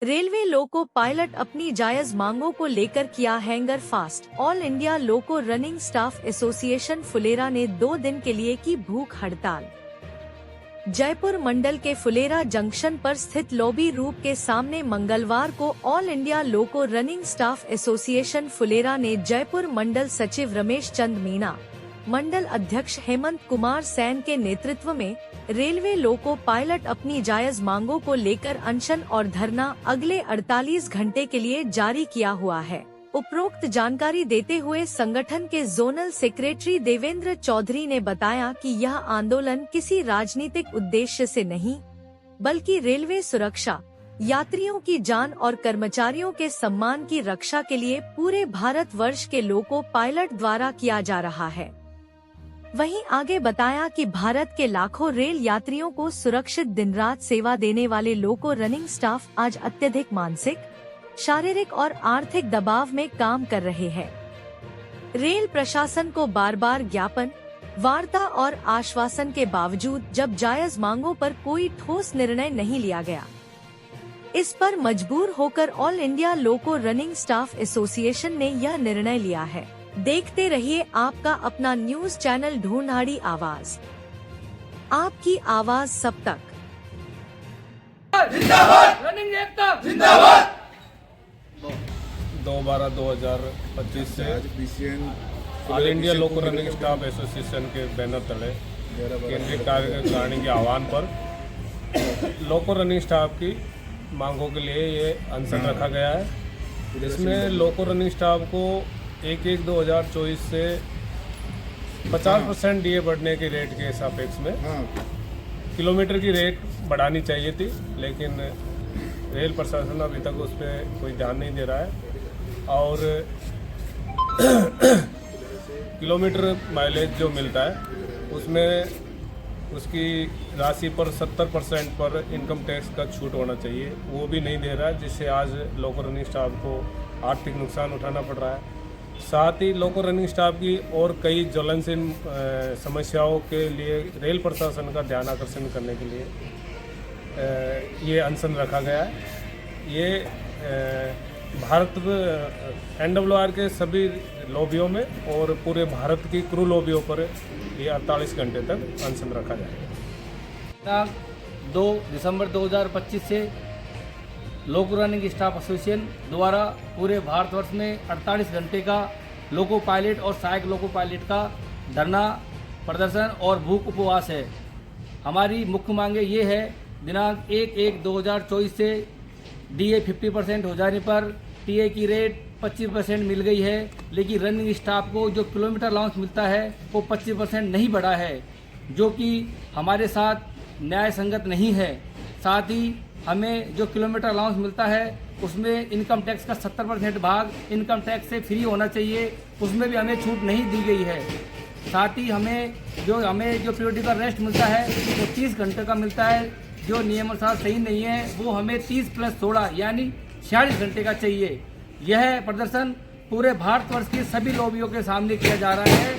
Railway loco pilot अपनी जायज मांगों को लेकर किया हैंगर फास्ट। ऑल इंडिया लोको रनिंग स्टाफ एसोसिएशन फुलेरा ने 2 दिन के लिए की भूख हड़ताल। जयपुर मंडल के फुलेरा जंक्शन पर स्थित लॉबी रूप के सामने मंगलवार को ऑल इंडिया लोको रनिंग स्टाफ एसोसिएशन फुलेरा ने जयपुर मंडल सचिव रमेश चंद मीणा, मंडल अध्यक्ष हेमंत कुमार सैन के नेतृत्व में रेलवे लोको पायलट अपनी जायज मांगों को लेकर अनशन और धरना अगले 48 घंटे के लिए जारी किया हुआ है। उपरोक्त जानकारी देते हुए संगठन के जोनल सेक्रेटरी देवेंद्र चौधरी ने बताया कि यह आंदोलन किसी राजनीतिक उद्देश्य से नहीं, बल्कि रेलवे सुरक्षा, यात्रियों की जान और कर्मचारियों के सम्मान की रक्षा के लिए पूरे भारत वर्ष के लोको पायलट द्वारा किया जा रहा है। वहीं आगे बताया कि भारत के लाखों रेल यात्रियों को सुरक्षित दिन रात सेवा देने वाले लोको रनिंग स्टाफ आज अत्यधिक मानसिक, शारीरिक और आर्थिक दबाव में काम कर रहे हैं। रेल प्रशासन को बार बार ज्ञापन, वार्ता और आश्वासन के बावजूद जब जायज मांगों पर कोई ठोस निर्णय नहीं लिया गया, इस पर मजबूर होकर ऑल इंडिया लोको रनिंग स्टाफ एसोसिएशन ने यह निर्णय लिया है। देखते रहिए आपका अपना न्यूज चैनल ढूंढाड़ी आवाज, आपकी आवाज सब तक। जिंदाबाद रनिंग एकता जिंदाबाद। 2/12/2025 से ऑल इंडिया लोको रनिंग स्टाफ एसोसिएशन के बैनर तले केंद्रीय कार्यकारिणी के आह्वान पर लोको रनिंग स्टाफ की मांगों के लिए ये अनशन रखा गया है। जिसमें लोको रनिंग स्टाफ को 1/1/2024 से 50% डीए बढ़ने के रेट के सापेक्ष में किलोमीटर की रेट बढ़ानी चाहिए थी, लेकिन रेल प्रशासन अभी तक उस पर कोई ध्यान नहीं दे रहा है और किलोमीटर माइलेज जो मिलता है उसमें उसकी राशि पर 70% पर इनकम टैक्स का छूट होना चाहिए, वो भी नहीं दे रहा है, जिससे आज लोको रनिंग स्टाफ को आर्थिक नुकसान उठाना पड़ रहा है। साथ ही लोको रनिंग स्टाफ की और कई ज्वलनशील समस्याओं के लिए रेल प्रशासन का ध्यान आकर्षण करने के लिए ये अनशन रखा गया है। ये भारत NWR के सभी लॉबियों में और पूरे भारत की क्रू लॉबियों पर ये 48 घंटे तक अनशन रखा जाएगा। 2 दिसंबर 2025 से लोको रनिंग स्टाफ एसोसिएशन द्वारा पूरे भारतवर्ष में 48 घंटे का लोको पायलट और सहायक लोको पायलट का धरना प्रदर्शन और भूख उपवास है। हमारी मुख्य मांगे ये है, दिनांक 1/1/2024 से डीए 50% हो जाने पर टीए की रेट 25% मिल गई है, लेकिन रनिंग स्टाफ को जो किलोमीटर अलाउंस मिलता है वो 25% नहीं बढ़ा है, जो कि हमारे साथ न्याय संगत नहीं है। साथ ही हमें जो किलोमीटर अलाउंस मिलता है उसमें इनकम टैक्स का 70% भाग इनकम टैक्स से फ्री होना चाहिए, उसमें भी हमें छूट नहीं दी गई है। साथ ही हमें जो पीरियडिकल रेस्ट मिलता है वो 30 घंटे का मिलता है, जो नियमानुसार सही नहीं है। वो हमें 30+16 यानी 46 घंटे का चाहिए। यह प्रदर्शन पूरे भारतवर्ष की सभी लॉबियों के सामने किया जा रहा है।